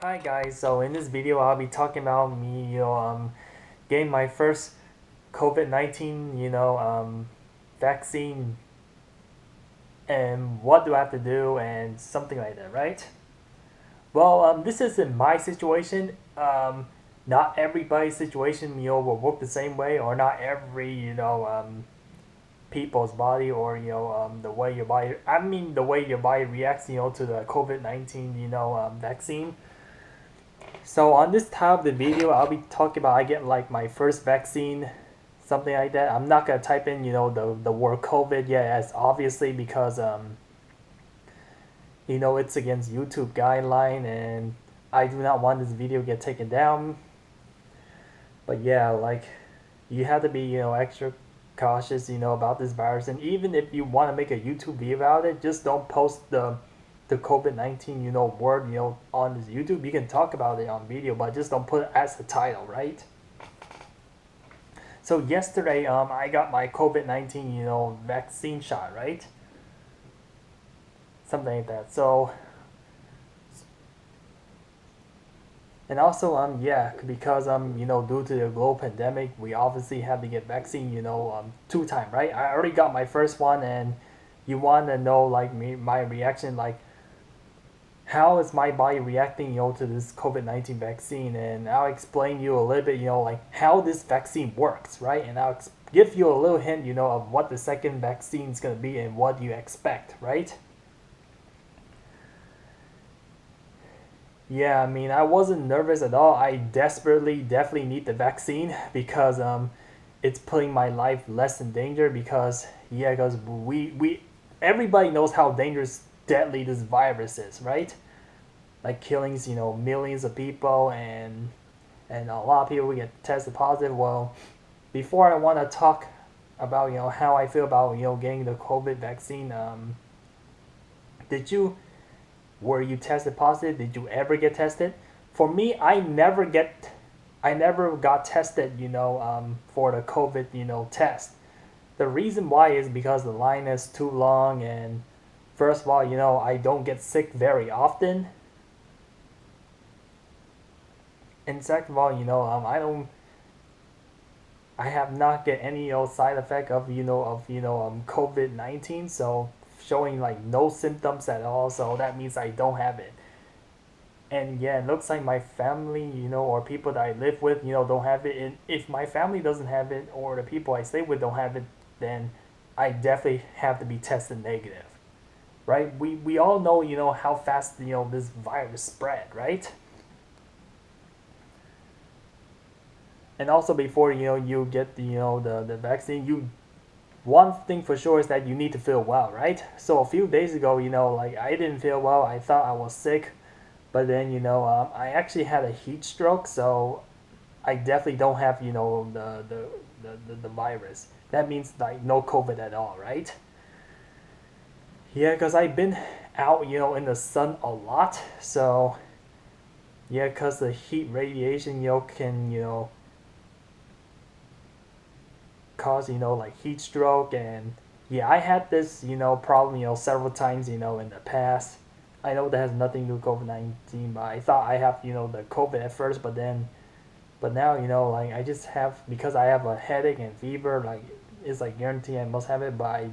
Hi guys, so in this video I'll be talking about me, getting my first COVID-19, vaccine and what do I have to do and something like that, right? Well, this isn't my situation. Not everybody's situation, will work the same way, or not every, people's body, or the way your body. I mean, the way your body reacts, to the COVID-19, vaccine. So on this time of the video, I'll be talking about I get like my first vaccine, something like that. I'm not gonna type in the word COVID yet, as obviously because it's against YouTube guideline, and I do not want this video get taken down. But yeah, like you have to be extra cautious about this virus, and even if you want to make a YouTube video about it, just don't post the COVID-19 word on this YouTube. You can talk about it on video, but just don't put it as a title, right? So yesterday, I got my COVID-19 vaccine shot, right? Something like that. So and also yeah, because due to the global pandemic, we obviously have to get vaccine 2 times, right? I already got my first one, and you want to know like my reaction, like how is my body reacting to this COVID-19 vaccine, and I'll explain you a little bit like how this vaccine works, right? And I'll give you a little hint of what the second vaccine is going to be and what you expect, right? Yeah, I mean, I wasn't nervous at all. I definitely need the vaccine because it's putting my life less in danger. Because yeah, because we everybody knows how dangerous, deadly this virus is, right? Like killings, millions of people, and a lot of people get tested positive. Well, before I want to talk about how I feel about getting the COVID vaccine, did you were you tested positive? Did you ever get tested? For me, I never got tested, for the COVID, test. The reason why is because the line is too long, and first of all, I don't get sick very often, and second of all, I have not get any side effect of COVID-19, so showing like no symptoms at all, so that means I don't have it. And yeah, it looks like my family, or people that I live with, don't have it. And if my family doesn't have it, or the people I stay with don't have it, then I definitely have to be tested negative, right? We all know, how fast, this virus spread, right? And also before, you get the vaccine, one thing for sure is that you need to feel well, right? So a few days ago, like I didn't feel well. I thought I was sick, but then I actually had a heat stroke, so I definitely don't have the virus. That means like no COVID at all, right? Yeah, because I've been out in the sun a lot, so yeah, because the heat radiation can cause like heat stroke. And yeah, I had this problem several times in the past. I know that has nothing to do with COVID-19, but I thought I have the COVID at first, but now like I just have, because I have a headache and fever, like it's like guaranteed I must have it. But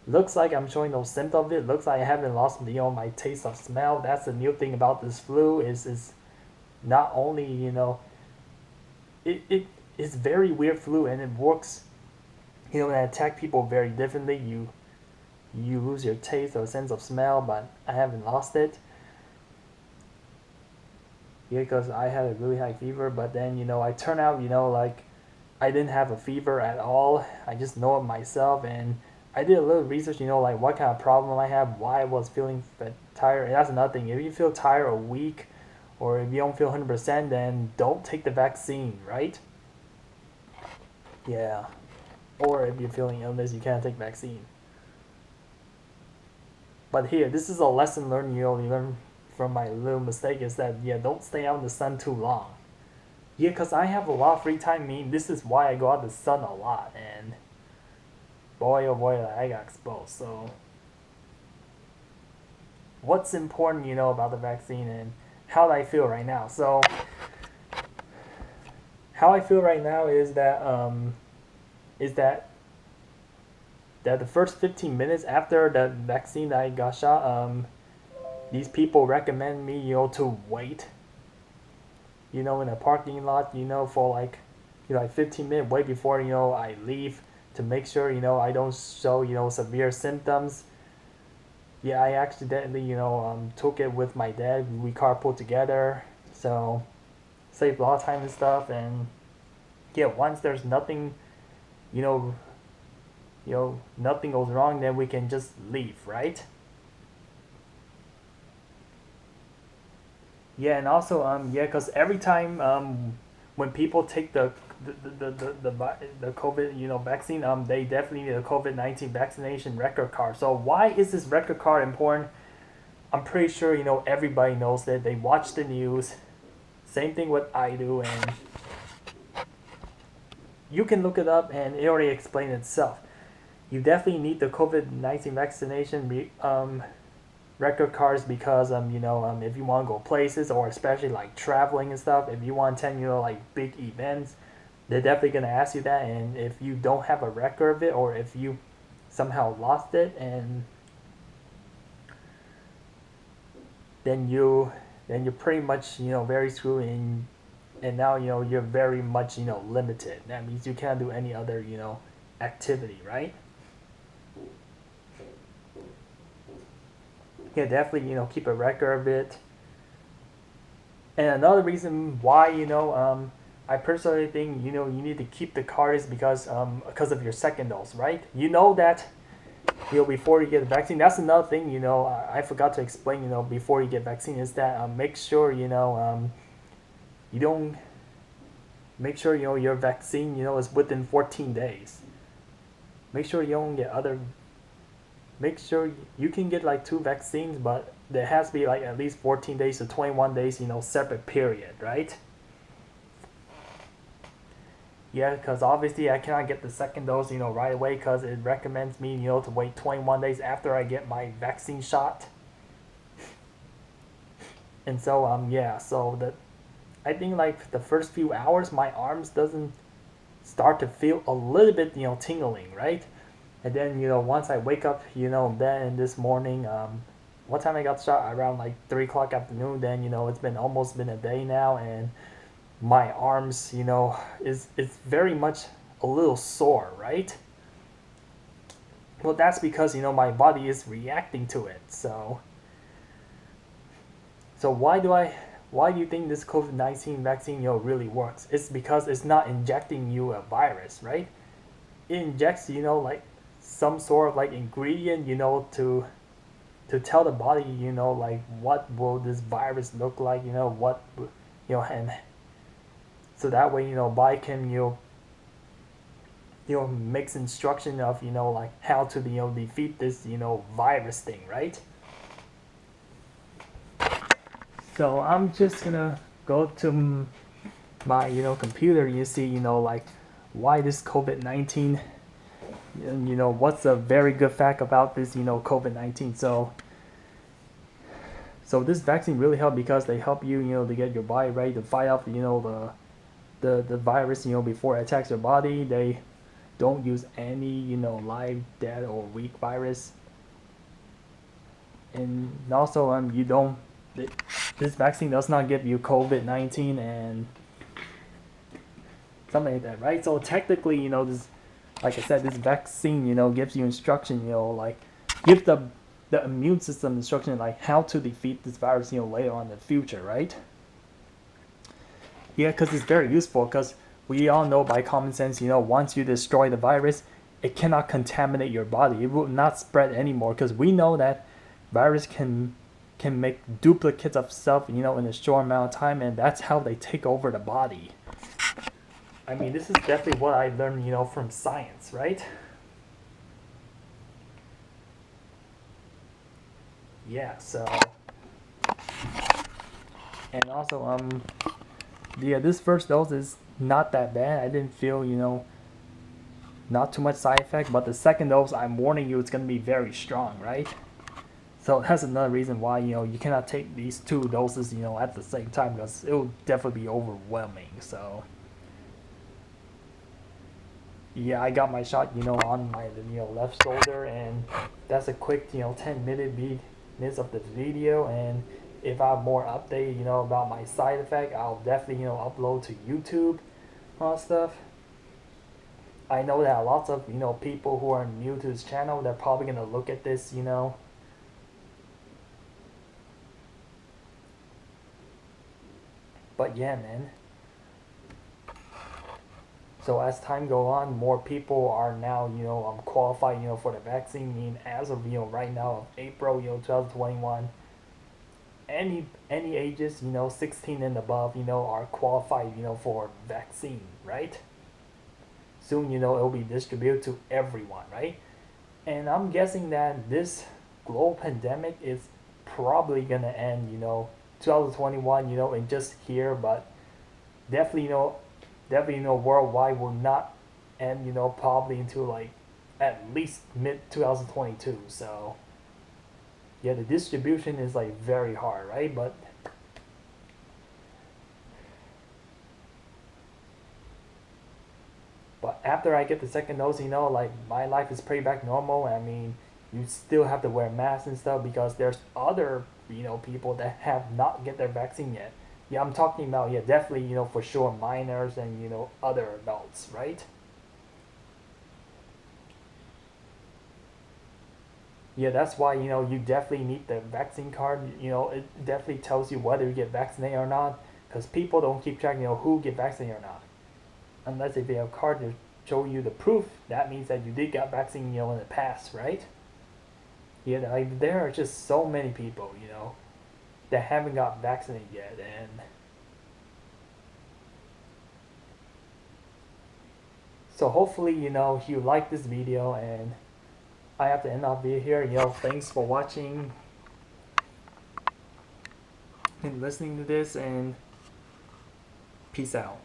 looks like I'm showing no symptom of it. Looks like I haven't lost my taste of smell. That's the new thing about this flu, is not only it is very weird flu, and it works and attack people very differently. You lose your taste or sense of smell, but I haven't lost it. Yeah, because I had a really high fever, but then I turned out like I didn't have a fever at all. I just know it myself, and I did a little research, like what kind of problem I have, why I was feeling tired. And that's another thing. If you feel tired or weak, or if you don't feel 100%, then don't take the vaccine, right? Yeah. Or if you're feeling illness, you can't take vaccine. But here, this is a lesson learned. You learn from my little mistake, is that yeah, don't stay out in the sun too long. Yeah, cause I have a lot of free time. I mean, this is why I go out in the sun a lot, and boy oh boy, I got exposed. So, what's important, about the vaccine, and how I feel right now. So how I feel right now is that the first 15 minutes after the vaccine that I got shot, these people recommend me, to wait, in a parking lot, for like, like 15 minutes wait before, I leave to make sure, I don't show, severe symptoms. Yeah, I accidentally, took it with my dad. We carpooled together, so saved a lot of time and stuff. And yeah, once there's nothing, you know, nothing goes wrong, then we can just leave, right? Yeah, and also yeah, because every time when people take the COVID vaccine, they definitely need a COVID-19 vaccination record card. So why is this record card important? I'm pretty sure everybody knows that. They watch the news. Same thing what I do, and you can look it up, and it already explains itself. You definitely need the COVID-19 vaccination record cards because if you want to go places, or especially like traveling and stuff, if you want to attend like big events, they're definitely going to ask you that. And if you don't have a record of it, or if you somehow lost it, and then you're pretty much very screwed, and now you're very much limited. That means you can't do any other activity, right? Yeah, definitely keep a record of it. And another reason why I personally think you need to keep the card is because of your second dose, right? You know that before you get the vaccine. That's another thing I forgot to explain. Before you get vaccine is that make sure you don't make sure your vaccine is within 14 days. Make sure you don't get other. Make sure you can get like 2 vaccines, but there has to be like at least 14 days to 21 days, separate period, right? Yeah, because obviously I cannot get the second dose, right away, because it recommends me, to wait 21 days after I get my vaccine shot. And so, yeah, so I think like the first few hours, my arms doesn't start to feel a little bit, tingling, right? And then, once I wake up, then this morning, what time I got shot? Around like 3 o'clock afternoon. Then, it's been almost been a day now, and my arms, is very much a little sore, right? Well, that's because, my body is reacting to it. So why do you think this COVID-19 vaccine, really works? It's because it's not injecting you a virus, right? It injects, like some sort of like ingredient, to tell the body, like what will this virus look like, what, and so that way, body can, makes instruction of, like how to, defeat this, virus thing, right? So I'm just gonna go to my, computer. You see, like why this COVID-19, and what's a very good fact about this, COVID-19. So this vaccine really help because they help you, to get your body ready to fight off, the virus, before it attacks your body. They don't use any, live, dead, or weak virus. And also, this vaccine does not give you COVID-19 and something like that, right? So technically, this, like I said, this vaccine, gives you instruction, like give the immune system instruction, like how to defeat this virus, later on in the future, right? Yeah, because it's very useful, because we all know by common sense, once you destroy the virus, it cannot contaminate your body. It will not spread anymore, because we know that virus can make duplicates of self, in a short amount of time, and that's how they take over the body. I mean, this is definitely what I learned, from science, right? Yeah, so, and also, yeah, this first dose is not that bad. I didn't feel, not too much side effect, but the second dose, I'm warning you, it's going to be very strong, right? So that's another reason why you cannot take these two doses at the same time, because it will definitely be overwhelming. So yeah, I got my shot on my left shoulder, and that's a quick 10 minutes of the video. And if I have more update about my side effect, I'll definitely upload to YouTube stuff. I know that lots of people who are new to this channel, they're probably gonna look at this. But yeah, man. So as time go on, more people are now qualified for the vaccine. I mean, as of right now, April 2021, any ages 16 and above are qualified for vaccine, right? Soon it'll be distributed to everyone, right? And I'm guessing that this global pandemic is probably gonna end 2021 in just here, but definitely worldwide will not end probably until like at least mid 2022. So yeah, the distribution is like very hard, right? But after I get the second dose, like my life is pretty back normal. I mean, you still have to wear masks and stuff because there's other people that have not get their vaccine yet. Yeah, I'm talking about, yeah, definitely for sure minors and other adults, right? Yeah, that's why you definitely need the vaccine card. It definitely tells you whether you get vaccinated or not, because people don't keep track who get vaccinated or not. Unless if they have a card to show you the proof, that means that you did get vaccine in the past, right? Yeah, like there are just so many people that haven't got vaccinated yet. And so hopefully you like this video, and I have to end off video here. Thanks for watching and listening to this, and peace out.